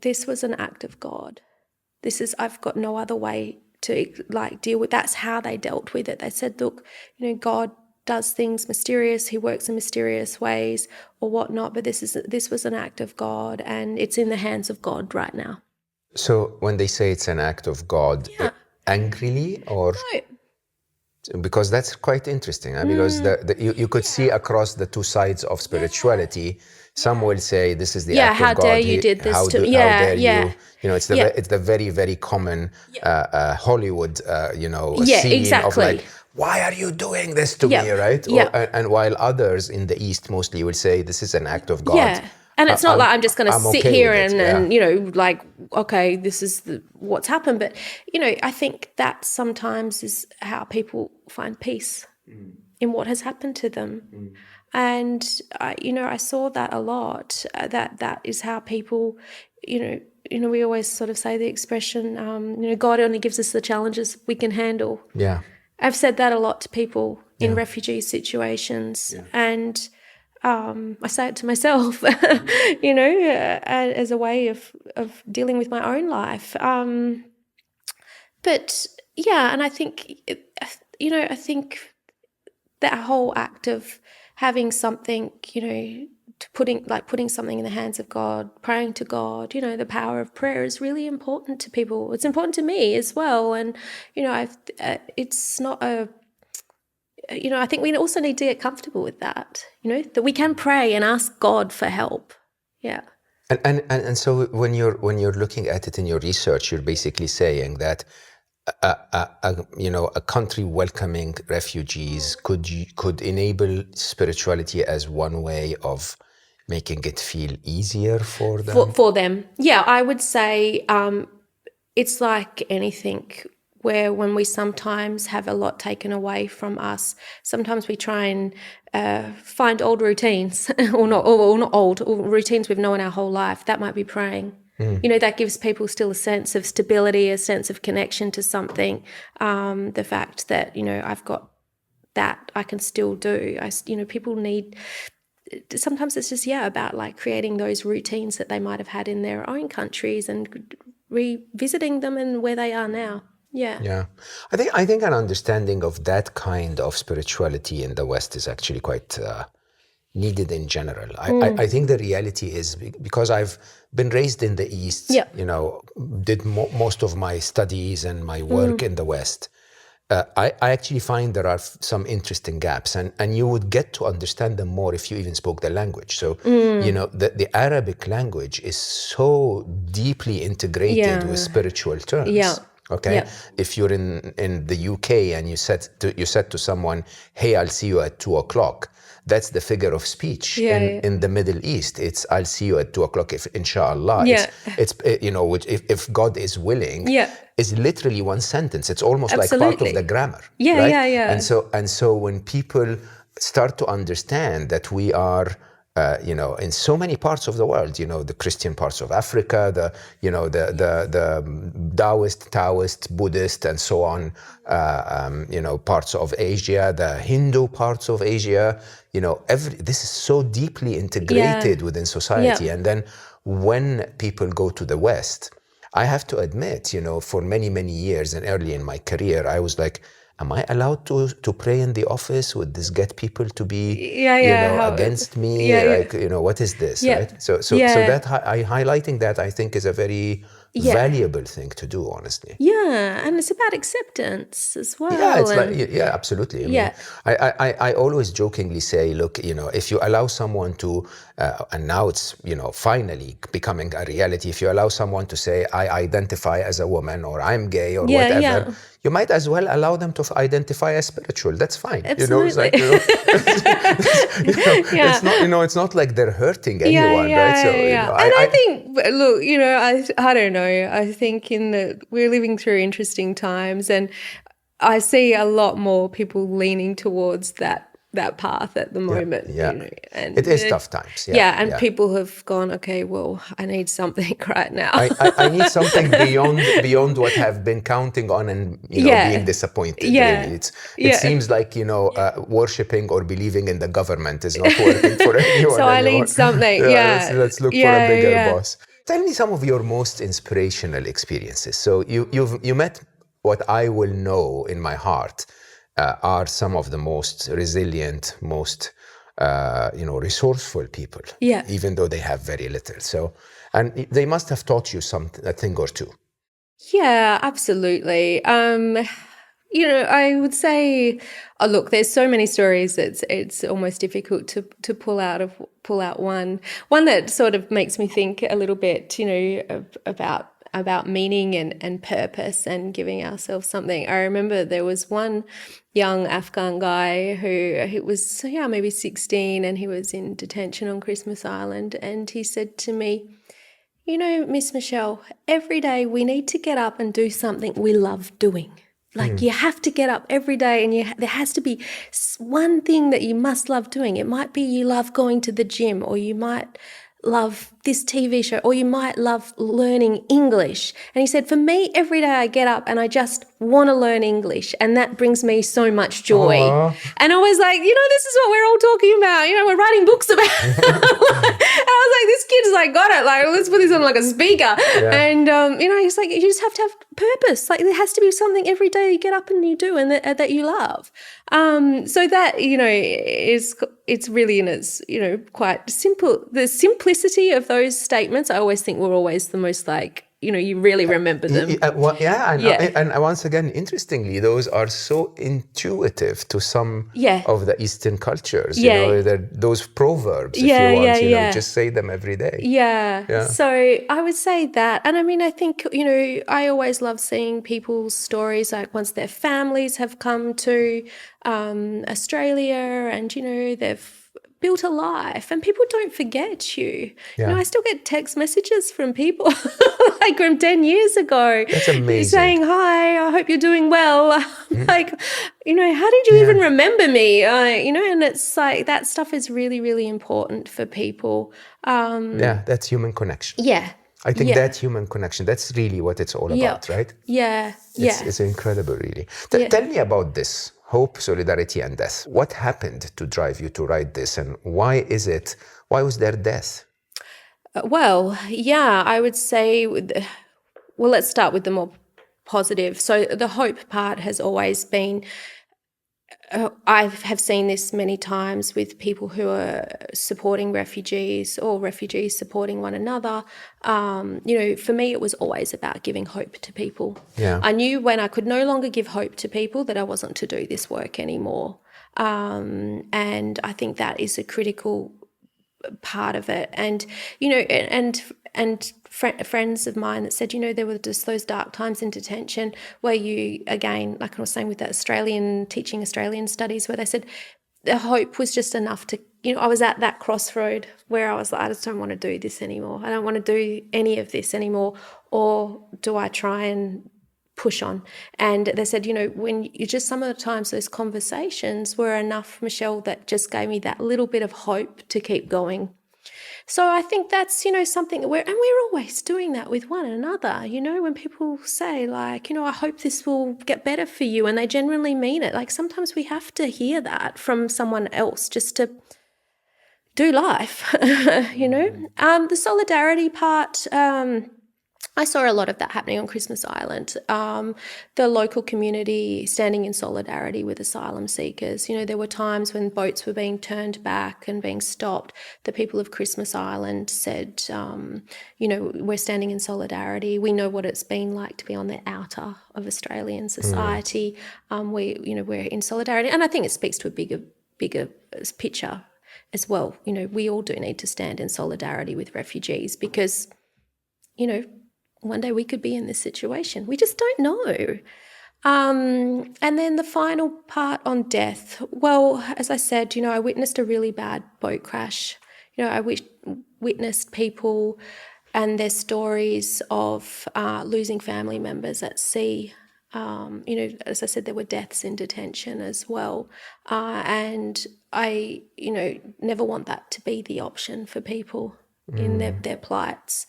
this was an act of God. I've got no other way to deal with. That's how they dealt with it. They said, look, God does things mysterious, he works in mysterious ways or whatnot, but this was an act of God, and it's in the hands of God right now. So when they say it's an act of God, angrily or? No. Because that's quite interesting, because you could see across the two sides of spirituality. Some will say this is the act of God. How dare you did this to me? How dare you? It's the very, very common Hollywood scene exactly. of like, why are you doing this to me, right? And while others in the East mostly will say this is an act of God. Yeah. And it's not like I'm just going to sit okay here and okay, this is what's happened. But, I think that sometimes is how people find peace in what has happened to them. And, I saw that a lot. That is how people, we always sort of say the expression, God only gives us the challenges we can handle. Yeah. I've said that a lot to people in refugee situations. Yeah. And I say it to myself, as a way of dealing with my own life. But yeah, and I think, I think that whole act of having something, putting something in the hands of God, praying to God, the power of prayer is really important to people. It's important to me as well. And, it's not I think we also need to get comfortable with that, that we can pray and ask God for help. Yeah. And so when you're looking at it in your research, you're basically saying that a country welcoming refugees could enable spirituality as one way of making it feel easier for them. For them, yeah, I would say it's like anything. Where when we sometimes have a lot taken away from us, sometimes we try and find old routines, or not old, or routines we've known our whole life. That might be praying. That gives people still a sense of stability, a sense of connection to something. The fact that, I've got that I can still do. People need, sometimes it's just, about like creating those routines that they might have had in their own countries and revisiting them and where they are now. Yeah. I think an understanding of that kind of spirituality in the West is actually quite needed in general. I think the reality is, because I've been raised in the East, did most of my studies and my work in the West. I actually find there are some interesting gaps, and you would get to understand them more if you even spoke the language. So, the Arabic language is so deeply integrated with spiritual terms. Yeah. Okay. Yeah. If you're in the UK and you said to someone, "Hey, I'll see you at 2:00," that's the figure of speech. In the Middle East, it's "I'll see you at 2:00 if inshallah." Yeah. It's which if God is willing, is literally one sentence. It's almost Absolutely. like part of the grammar. Yeah, right? yeah. And so when people start to understand that we are in so many parts of the world, the Christian parts of Africa, the Taoist, Buddhist, and so on, parts of Asia, the Hindu parts of Asia, this is so deeply integrated within society. And then when people go to the West, I have to admit, for many, many years and early in my career, I was like, am I allowed to pray in the office? Would this get people to be, against me? What is this, right? So that highlighting that, I think, is a very valuable thing to do, honestly. Yeah, and it's about acceptance as well. Yeah, it's absolutely. I mean, I always jokingly say, look, if you allow someone to, and now it's, finally becoming a reality, if you allow someone to say, I identify as a woman, or I'm gay, or whatever, you might as well allow them to identify as spiritual. That's fine. Absolutely. It's not, it's not like they're hurting anyone, right? So, I think, look, I don't know. I think we're living through interesting times, and I see a lot more people leaning towards that path at the moment. And it is tough times. And people have gone, okay, well, I need something right now. I need something beyond what I've been counting on and being disappointed. Really. It seems like worshipping or believing in the government is not working for anyone. So I need something. Let's look for a bigger boss. Tell me some of your most inspirational experiences. So you met what I will know in my heart are some of the most resilient, most resourceful people. Even though they have very little. So, and they must have taught you a thing or two. Yeah, absolutely. I would say, look, there's so many stories. It's almost difficult to pull out one that sort of makes me think a little bit, about meaning and purpose and giving ourselves something. I remember there was one young Afghan guy who was maybe 16, and he was in detention on Christmas Island, and he said to me, Miss Michelle, every day we need to get up and do something we love doing. Like you have to get up every day, and there has to be one thing that you must love doing. It might be you love going to the gym, or you might love this TV show, or you might love learning English. And he said, for me, every day I get up and I just want to learn English, and that brings me so much joy. And I was like, this is what we're all talking about. We're writing books about it. And I was like, this kid's like, got it. Like, let's put this on like a speaker. And, he's like, you just have to have purpose. Like, there has to be something every day you get up and you do, and that you love. So that, it's really in its, quite simple. The simplicity of those statements, I always think were always the most you really remember them. And once again, interestingly, those are so intuitive to some of the Eastern cultures. Those proverbs, if you want, just say them every day. So I would say that. And I mean, I think, I always love seeing people's stories, like once their families have come to Australia, and, they've built a life, and people don't forget you. I still get text messages from people like from 10 years ago. That's amazing. Saying, hi, I hope you're doing well. Like, how did you even remember me? And it's like that stuff is really, really important for people. That's human connection. I think that human connection, that's really what it's all about, right? It's incredible, really. Tell me about this. Hope, solidarity, and death. What happened to drive you to write this, and why was there death? I would say, let's start with the more positive. So the hope part has always been, I have seen this many times with people who are supporting refugees, or refugees supporting one another. For me, it was always about giving hope to people. I knew when I could no longer give hope to people that I wasn't to do this work anymore. And I think that is a critical part of it. And, friends of mine that said, there were just those dark times in detention where you, again, like I was saying with that teaching Australian studies, where they said the hope was just enough to, I was at that crossroad where I was like, I just don't want to do this anymore. I don't want to do any of this anymore. Or do I try and push on? And they said, when you just, some of the times those conversations were enough, Michelle, that just gave me that little bit of hope to keep going. So I think that's, something that we're always doing that with one another, when people say like, I hope this will get better for you, and they genuinely mean it. Like sometimes we have to hear that from someone else just to do life, The solidarity part, I saw a lot of that happening on Christmas Island. The local community standing in solidarity with asylum seekers. You know, there were times when boats were being turned back and being stopped. The people of Christmas Island said, you know, we're standing in solidarity. We know what it's been like to be on the outer of Australian society. We're in solidarity. And I think it speaks to a bigger picture as well. You know, we all do need to stand in solidarity with refugees because, you know, one day we could be in this situation. We just don't know. And then the final part on death. Well, as I said, you know, I witnessed a really bad boat crash. You know, I witnessed people and their stories of losing family members at sea. You know, as I said, there were deaths in detention as well. And I, you know, never want that to be the option for people in their plights.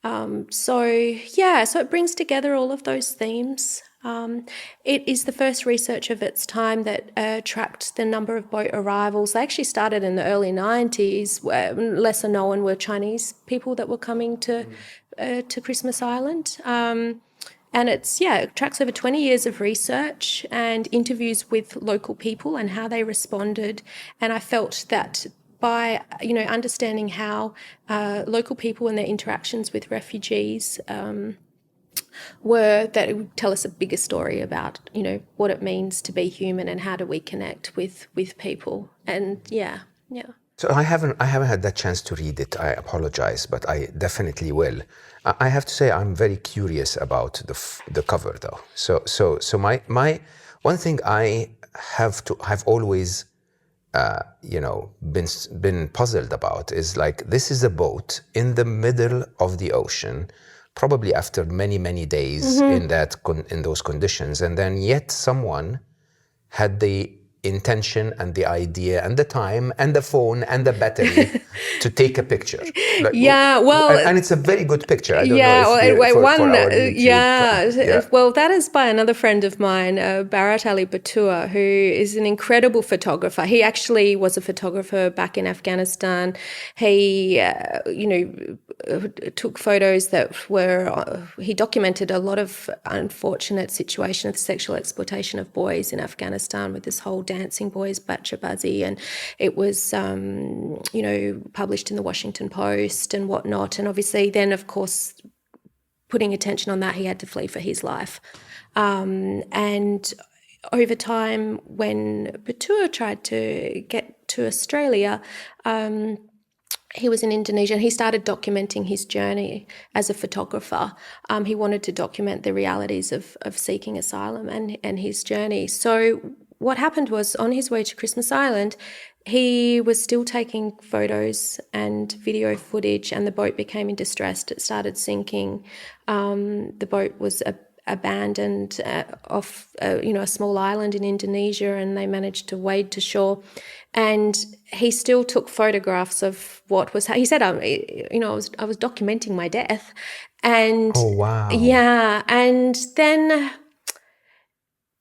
So it brings together all of those themes. It is the first research of its time that tracked the number of boat arrivals. They actually started in the early 90s, where lesser known were Chinese people that were coming to Christmas Island. And it tracks over 20 years of research and interviews with local people and how they responded. And I felt that by, you know, understanding how local people and their interactions with refugees that it would tell us a bigger story about, you know, what it means to be human and how do we connect with people. And yeah. So I haven't had that chance to read it. I apologize, but I definitely will. I have to say I'm very curious about the cover though. So my one thing I have always been puzzled about is like, this is a boat in the middle of the ocean, probably after many days in those conditions, and then yet someone had the intention and the idea and the time and the phone and the battery to take a picture. Like, and it's a very good picture. I don't know if for our YouTube. Well, that is by another friend of mine, Bharat Ali Batua, who is an incredible photographer. He actually was a photographer back in Afghanistan. He, took photos that were, he documented a lot of unfortunate situations of sexual exploitation of boys in Afghanistan with this whole dancing boys bachabazi, and it was published in the Washington Post and whatnot. And obviously then, of course, putting attention on that, he had to flee for his life. And over time, when Batua tried to get to Australia, he was in Indonesia and he started documenting his journey as a photographer. He wanted to document the realities of seeking asylum and his journey. So what happened was, on his way to Christmas Island, he was still taking photos and video footage, and the boat became in distress. It started sinking. The boat was abandoned off a small island in Indonesia, and they managed to wade to shore. And he still took photographs of what was. He said, I was documenting my death, and oh wow, yeah, and then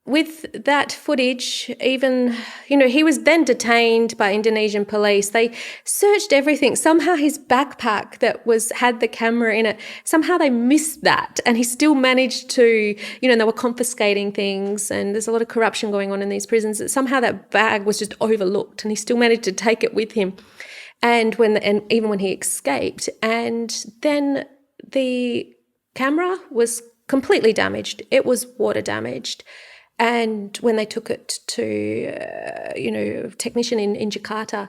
with that footage, even, he was then detained by Indonesian police. They searched everything. Somehow his backpack that had the camera in it, somehow they missed that. And he still managed to, and they were confiscating things, and there's a lot of corruption going on in these prisons. Somehow that bag was just overlooked, and he still managed to take it with him. And even when he escaped, and then the camera was completely damaged. It was water damaged. And when they took it to, a technician in Jakarta,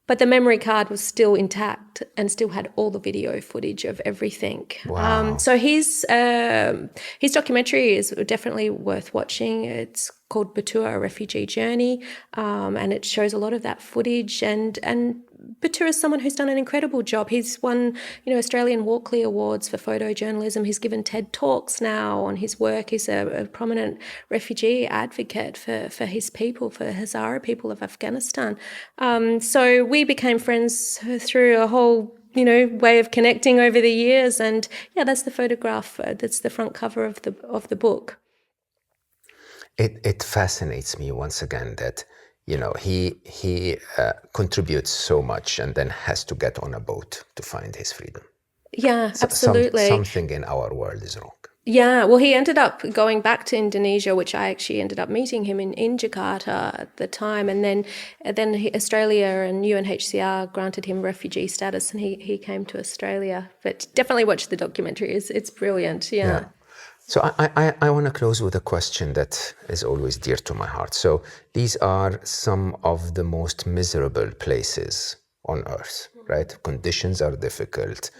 but the memory card was still intact and still had all the video footage of everything. Wow. So his documentary is definitely worth watching. It's called Batua, A Refugee Journey, and it shows a lot of that footage. And Batua is someone who's done an incredible job. He's won, Australian Walkley Awards for photojournalism. He's given TED Talks now on his work. He's a prominent refugee advocate for his people, for Hazara people of Afghanistan. So we became friends through a whole way of connecting over the years. And yeah, that's the photograph. That's the front cover of the book. It fascinates me once again that he contributes so much and then has to get on a boat to find his freedom. Yeah, absolutely. Something in our world is wrong. Yeah, well, he ended up going back to Indonesia, which I actually ended up meeting him in Jakarta at the time, and then Australia and UNHCR granted him refugee status, and he came to Australia. But definitely watch the documentary; it's brilliant. Yeah. So I want to close with a question that is always dear to my heart. So these are some of the most miserable places on earth, right? Conditions are difficult.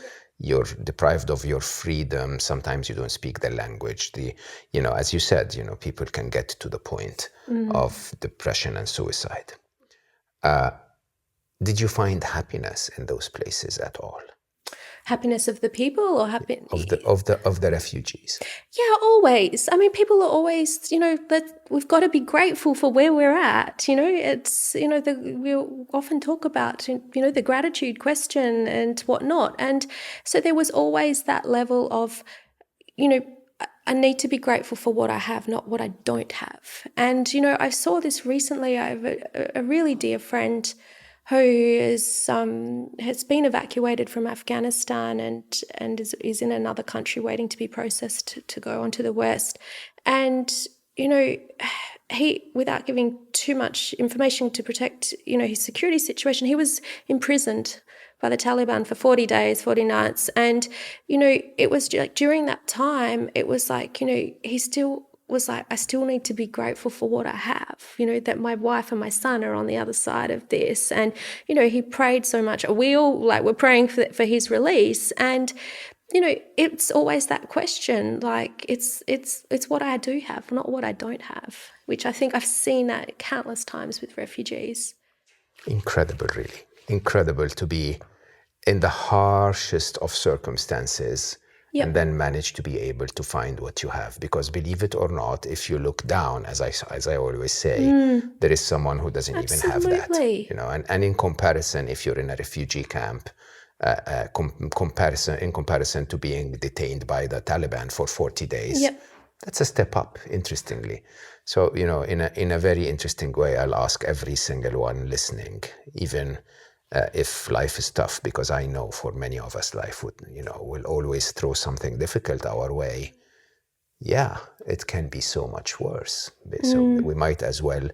You're deprived of your freedom. Sometimes you don't speak the language. As you said, people can get to the point of depression and suicide. Did you find happiness in those places at all? Happiness of the people, or Of the refugees? Yeah, always. I mean, people are always, that we've got to be grateful for where we're at. It's, we often talk about, the gratitude question and whatnot. And so there was always that level of, I need to be grateful for what I have, not what I don't have. And, I saw this recently. I have a really dear friend who has been evacuated from Afghanistan and is in another country waiting to be processed to go on to the West. And, he, without giving too much information to protect, his security situation, he was imprisoned by the Taliban for 40 days, 40 nights. And, it was like during that time, it was like, he still was like, I still need to be grateful for what I have, that my wife and my son are on the other side of this. And, he prayed so much. We all were praying for his release. And, it's always that question, like it's what I do have, not what I don't have, which I think I've seen that countless times with refugees. Incredible, really. Incredible to be in the harshest of circumstances. Yep. And then manage to be able to find what you have. Because believe it or not, if you look down, as I always say, there is someone who doesn't Absolutely. even have that. And in comparison, if you're in a refugee camp, in comparison to being detained by the Taliban for 40 days, yep. That's a step up, interestingly. So, in a very interesting way, I'll ask every single one listening, even if life is tough, because I know for many of us, life will always throw something difficult our way. Yeah, it can be so much worse. So we might as well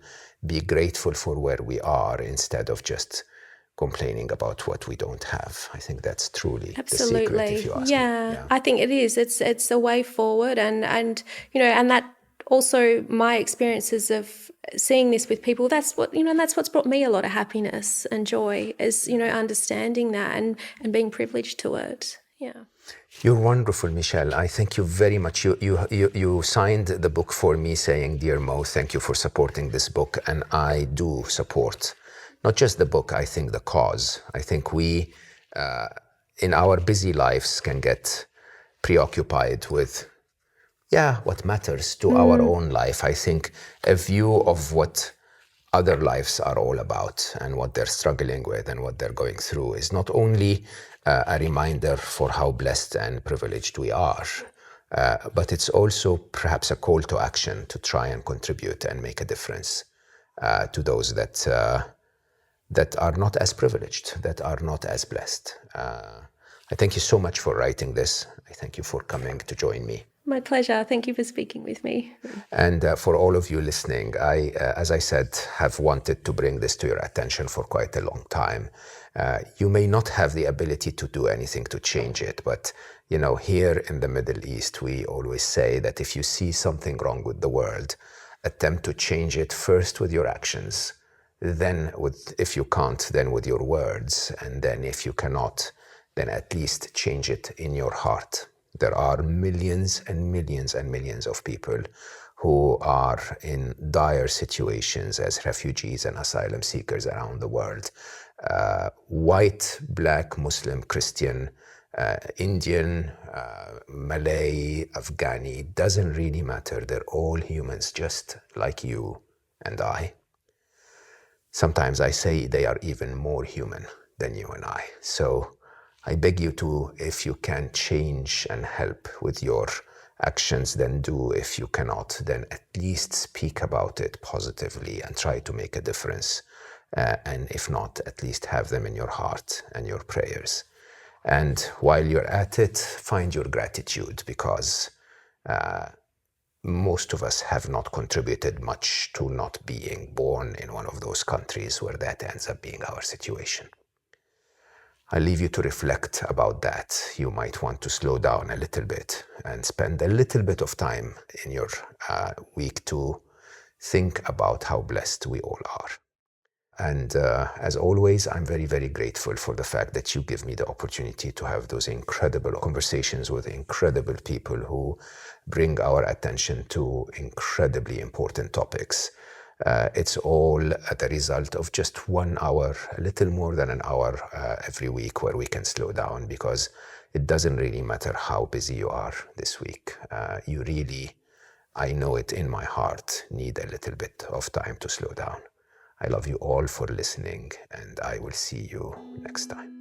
be grateful for where we are instead of just complaining about what we don't have. I think that's truly Absolutely. the secret, if you ask me. Yeah, I think it is. It's a way forward, and and that also my experiences of seeing this with people. That's what and that's what's brought me a lot of happiness and joy, is understanding that and being privileged to it. Yeah. You're wonderful, Michelle. I thank you very much. You signed the book for me saying, "Dear Mo, thank you for supporting this book," and I do support. Not just the book, I think the cause. I think we, in our busy lives, can get preoccupied with, what matters to our own life. I think a view of what other lives are all about and what they're struggling with and what they're going through is not only a reminder for how blessed and privileged we are, but it's also perhaps a call to action to try and contribute and make a difference to those that are not as privileged, that are not as blessed. I thank you so much for writing this. I thank you for coming to join me. My pleasure. Thank you for speaking with me. And for all of you listening, I, as I said, have wanted to bring this to your attention for quite a long time. You may not have the ability to do anything to change it, but here in the Middle East, we always say that if you see something wrong with the world, attempt to change it first with your actions. Then, if you can't, then with your words. And then if you cannot, then at least change it in your heart. There are millions and millions and millions of people who are in dire situations as refugees and asylum seekers around the world. White, black, Muslim, Christian, Indian, Malay, Afghani, doesn't really matter. They're all humans, just like you and I. Sometimes I say they are even more human than you and I. So I beg you to, if you can change and help with your actions, then do. If you cannot, then at least speak about it positively and try to make a difference. And if not, at least have them in your heart and your prayers. And while you're at it, find your gratitude, because most of us have not contributed much to not being born in one of those countries where that ends up being our situation. I leave you to reflect about that. You might want to slow down a little bit and spend a little bit of time in your week to think about how blessed we all are. And as always, I'm very, very grateful for the fact that you give me the opportunity to have those incredible conversations with incredible people who bring our attention to incredibly important topics. It's all the result of just 1 hour, a little more than an hour every week, where we can slow down, because it doesn't really matter how busy you are this week. You really, I know it in my heart, need a little bit of time to slow down. I love you all for listening, and I will see you next time.